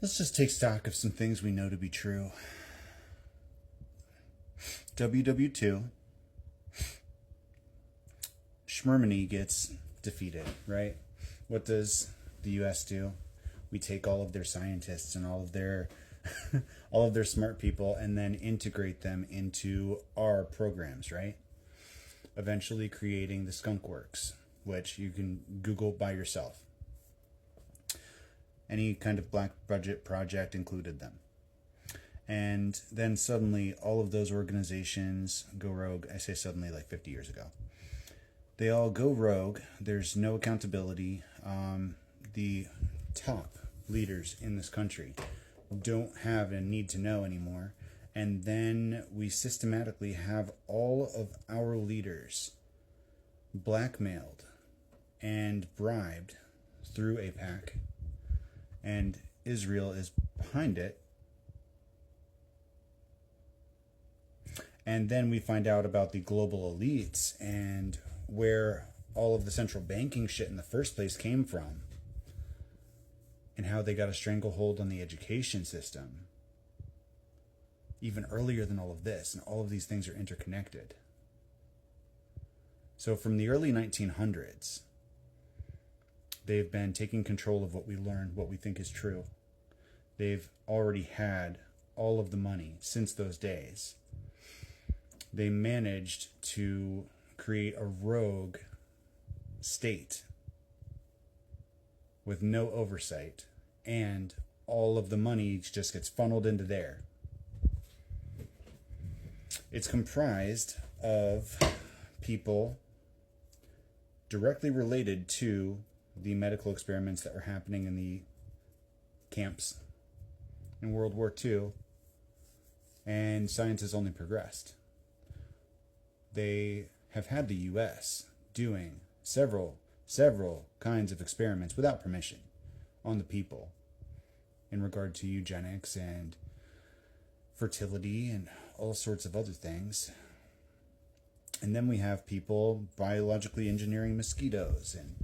Let's just take stock of some things we know to be true. WW2, Schmermany gets defeated, right? What does the US do? We take all of their scientists and all of their all of their smart people and then integrate them into our programs, right? Eventually creating the Skunk Works, which you can Google by yourself. Any kind of black budget project included them. And then suddenly all of those organizations go rogue. I say suddenly, like 50 years ago. They all go rogue. There's no accountability. The top leaders in this country don't have a need to know anymore. And then we systematically have all of our leaders blackmailed and bribed through AIPAC. And Israel is behind it. And then we find out about the global elites and where all of the central banking shit in the first place came from and how they got a stranglehold on the education system even earlier than all of this. And all of these things are interconnected. So from the early 1900s, they've been taking control of what we learn, what we think is true. They've already had all of the money since those days. They managed to create a rogue state with no oversight, and all of the money just gets funneled into there. It's comprised of people directly related to the medical experiments that were happening in the camps in World War II, and science has only progressed. They have had the US doing several kinds of experiments without permission on the people in regard to eugenics and fertility and all sorts of other things. And then we have people biologically engineering mosquitoes, and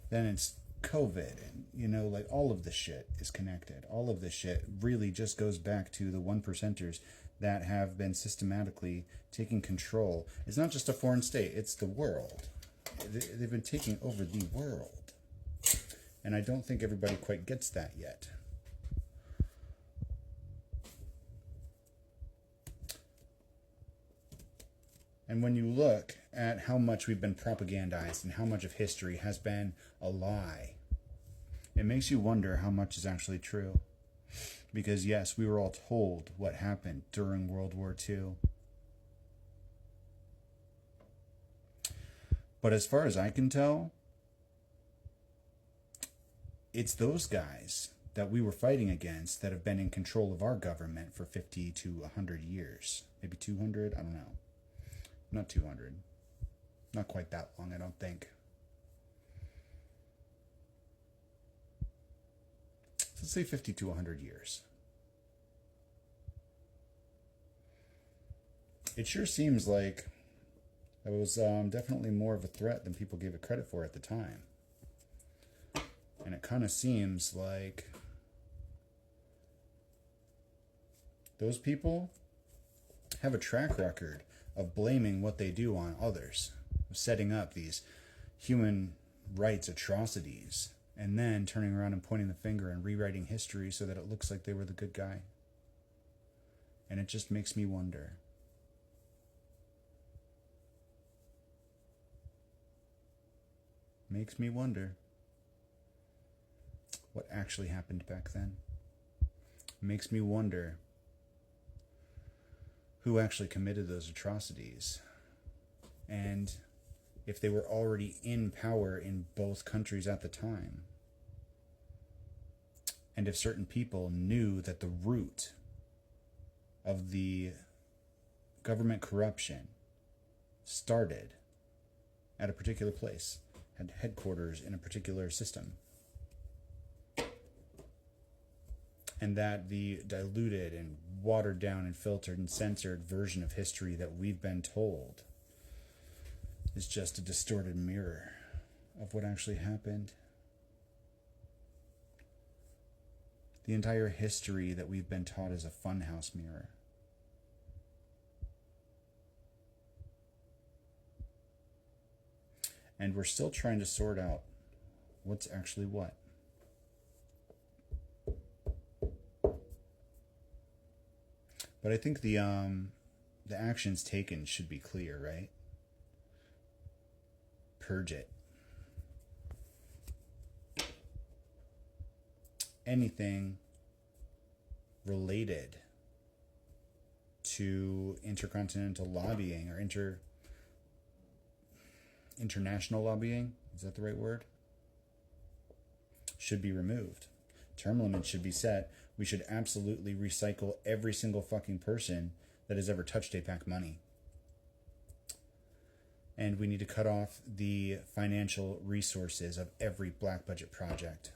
then it's COVID, and like all of this shit is connected. All of this shit really just goes back to the 1%ers that have been systematically taking control. It's not just a foreign state, it's the world. They've been taking over the world. And I don't think everybody quite gets that yet. And when you look at how much we've been propagandized and how much of history has been a lie, it makes you wonder how much is actually true. Because yes, we were all told what happened during World War II. But as far as I can tell, it's those guys that we were fighting against that have been in control of our government for 50 to 100 years. Maybe 200, I don't know. Not 200. Not quite that long, I don't think. Let's say 50 to 100 years. It sure seems like it was definitely more of a threat than people gave it credit for at the time. And it kind of seems like those people have a track record of blaming what they do on others, of setting up these human rights atrocities, and then turning around and pointing the finger and rewriting history so that it looks like they were the good guy. And it just makes me wonder. Makes me wonder what actually happened back then. Makes me wonder who actually committed those atrocities, and if they were already in power in both countries at the time, and if certain people knew that the root of the government corruption started at a particular place, had headquarters in a particular system, and that the diluted and watered down and filtered and censored version of history that we've been told is just a distorted mirror of what actually happened. The entire history that we've been taught is a funhouse mirror. And we're still trying to sort out what's actually what. But I think the actions taken should be clear, right? Purge it. Anything related to intercontinental lobbying or international lobbying, is that the right word? Should be removed. Term limits should be set. We should absolutely recycle every single fucking person that has ever touched APAC money. And we need to cut off the financial resources of every black budget project.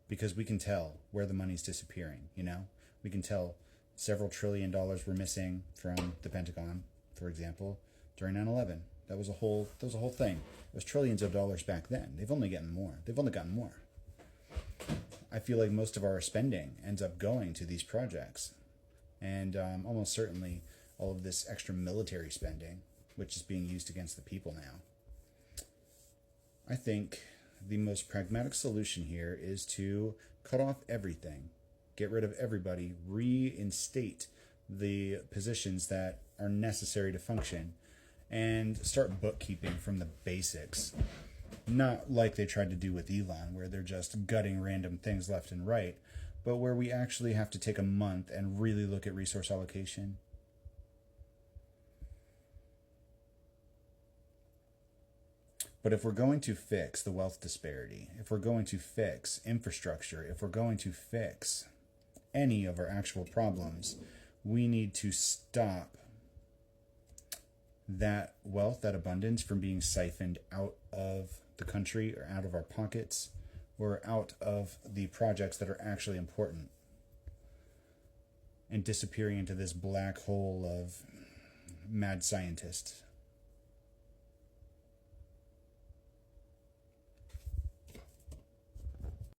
Because we can tell where the money's disappearing, you know? We can tell several $1 trillion were missing from the Pentagon, for example, during 9/11. That was a whole thing. It was trillions of dollars back then. They've only gotten more. I feel like most of our spending ends up going to these projects. And almost certainly all of this extra military spending, which is being used against the people now. I think the most pragmatic solution here is to cut off everything, get rid of everybody, reinstate the positions that are necessary to function, and start bookkeeping from the basics. Not like they tried to do with Elon, where they're just gutting random things left and right, but where we actually have to take a month and really look at resource allocation. But if we're going to fix the wealth disparity, if we're going to fix infrastructure, if we're going to fix any of our actual problems, we need to stop that wealth, that abundance from being siphoned out of the country or out of our pockets or out of the projects that are actually important and disappearing into this black hole of mad scientists